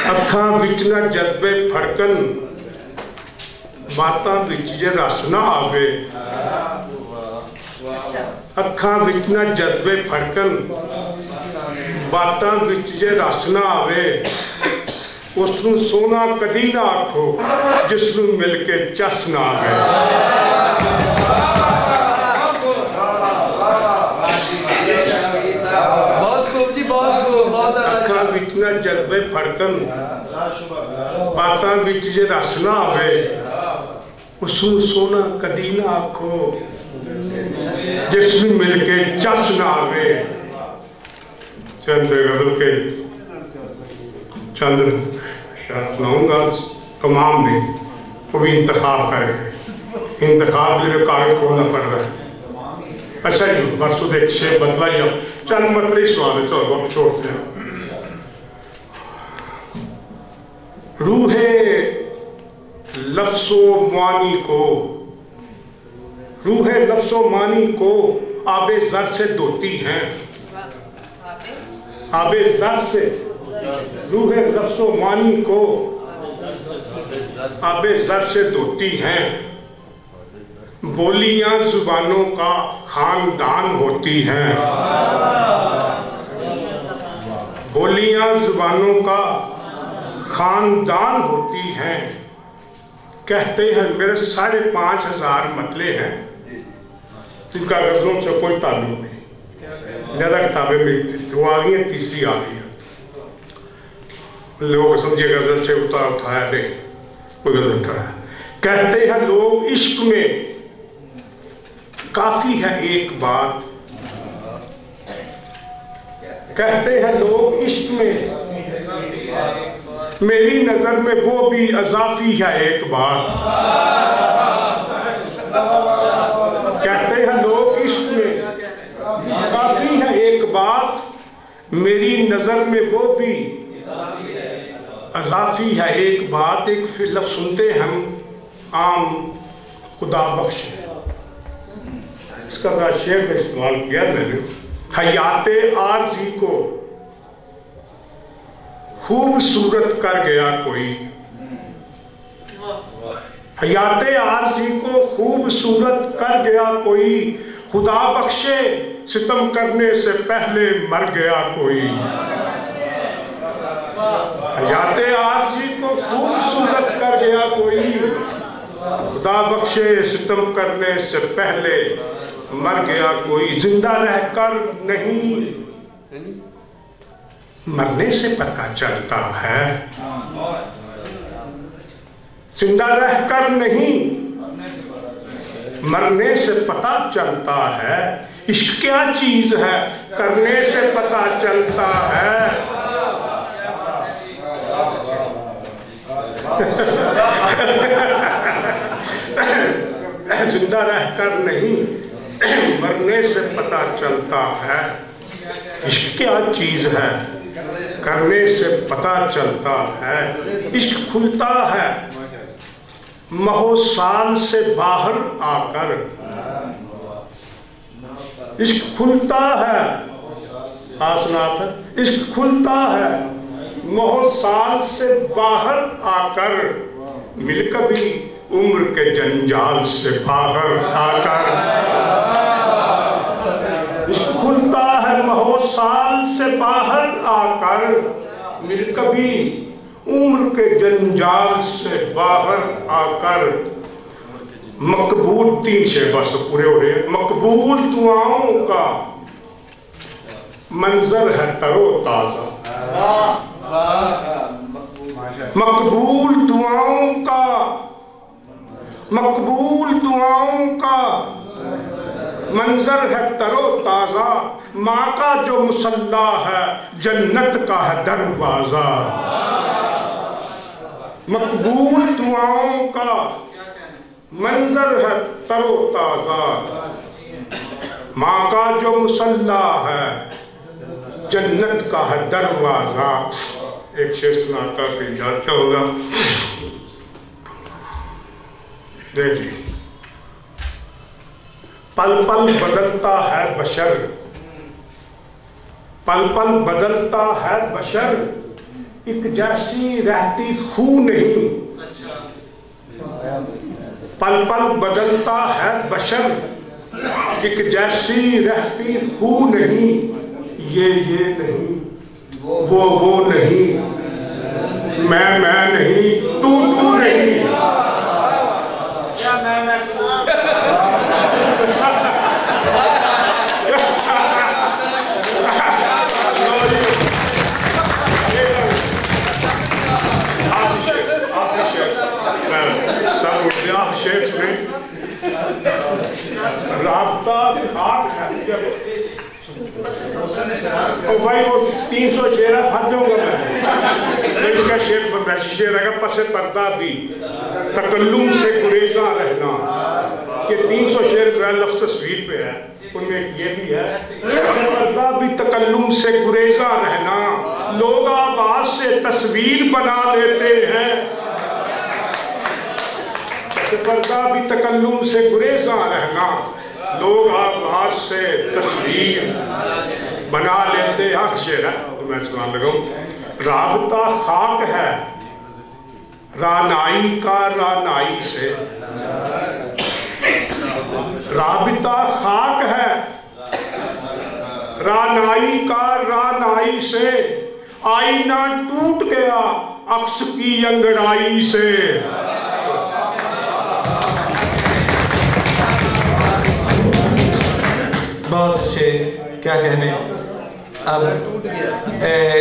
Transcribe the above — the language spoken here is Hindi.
अखां विच ना जज्बे फड़कन, बातां विच जे रस ना आवे। अखां विच ना जज्बे फड़कन, बातां विच जे रस ना आवे। उसनूं सोना कदी ना आखो, जिसनूं मिल के चस ना आवे। अखां विच ना जज्बे फड़कन, बातां विच जे रस ना आवे। उसनूं सोना कदी ना आखो, जिसनूं मिल के चस ना आवे। चंद गजल के चंद शायद सुनाऊंगा, तमाम नहीं, वो भी इंतखाब करेंगे। इंतखाब मेरे कागज खोलना पड़ रहा है। अच्छा जी, बस तो एक शेर बतलाई, अब चंद मतलब सवाल है, चलो वक्त छोड़ते हैं। रूहे लफ्ज़ो मानी को, रूहे लफ्ज़ो मानी को आबे ज़र से धोती हैं। आबे ज़र से, रूहे लफ्ज़ो मानी को आबे ज़र से धोती हैं। बोलियां जुबानों का खानदान होती हैं। बोलियां जुबानों का खानदान होती हैं। कहते हैं मेरे 5,500 मतले हैं, जिनका गजलों से कोई ताल्लुक नहीं। ज़्यादा किताबें मिलती, वो आ गई हैं, तीसरी आ गई है। लोग समझे गजल से उठाया नहीं, कोई गजल उठाया। कहते हैं लोग इश्क में काफी है एक बात। कहते हैं लोग इश्क में मेरी नजर में वो भी अजाफी है एक बात। कहते हैं लोग इश्क में काफी है एक बात, मेरी नजर में वो भी अजाफी है एक बात। एक लफ्ज़ सुनते हम आम, खुदा बख्श, इसका बड़ा शेर का इस्तेमाल किया मैंने। हयाते आरज़ी को खूबसूरत कर गया कोई। हयाते आरज़ी को खूबसूरत कर गया कोई। खुदा बख्शे सितम करने से पहले मर गया कोई। हयाते आरज़ी को खूबसूरत कर गया कोई। खुदा बख्शे सितम करने से पहले मर गया कोई। जिंदा रहकर नहीं, मरने से पता चलता है। जिंदा रहकर नहीं, मरने से पता चलता है। इश्क क्या चीज है, करने से पता चलता है। जिंदा रहकर नहीं, मरने से पता चलता है। इश्क क्या चीज है, करने से पता चलता है। इश्क खुलता है महोसाल से बाहर आकर। इश्क खुलता है, आसनाथ, इश्क खुलता है महोसाल से बाहर आकर। मिल कभी उम्र के जंजाल से बाहर आकर। इश्क खुलता है महोसाल से बाहर आकर। मिल कभी उम्र के जंजाल से बाहर आकर। मकबूल 3 शेर बस पूरे हो रहे हैं। मकबूल दुआओं का मंजर है तरो ताजा। मकबूल दुआओं का, मकबूल दुआओं का मंजर है तरो ताजा। माँ का जो मुसल्ला है जन्नत का है दरवाजा। मकबूल दुआओं का मंजर है तरो ताजा। माँ का जो मुसल्ला है जन्नत का है दरवाजा। एक शेर सुनाता फिर जाता होगा। देखिए, पल पल बदलता है बशर, पल पल बदलता है बशर, एक जैसी रहती खू नहीं। पल पल बदलता है बशर, एक जैसी रहती खू नहीं। ये नहीं, वो नहीं, मैं नहीं, तू नहीं। क्या मैं शेर सुने। राबता खाक है। ओ भाई वो 300 शेर फंस जाऊंगा मैं। तो इसका शेर बनता है, शेर है पसे पर्दा भी तकल्लुम से गुरेजा रहना। ये 300 शेर लफ्ज़ तस्वीर पे है, उनमें ये भी है पर्दा भी तकल्लुम से गुरेजा रहना। लोग आवाज से तस्वीर बना लेते हैं, पर्दा भी तकल्लुम से गुरेजा रहना। लोग आवाज से तस्वीर बना लेते हैं। शेर है तो मैं सुना लगाऊं। राबता खाक है रानाई का रानाई से। राबता खाक है रानाई का रानाई से। आईना टूट गया अक्स की अंगड़ाई से। बहुत अच्छे, क्या कहने। अब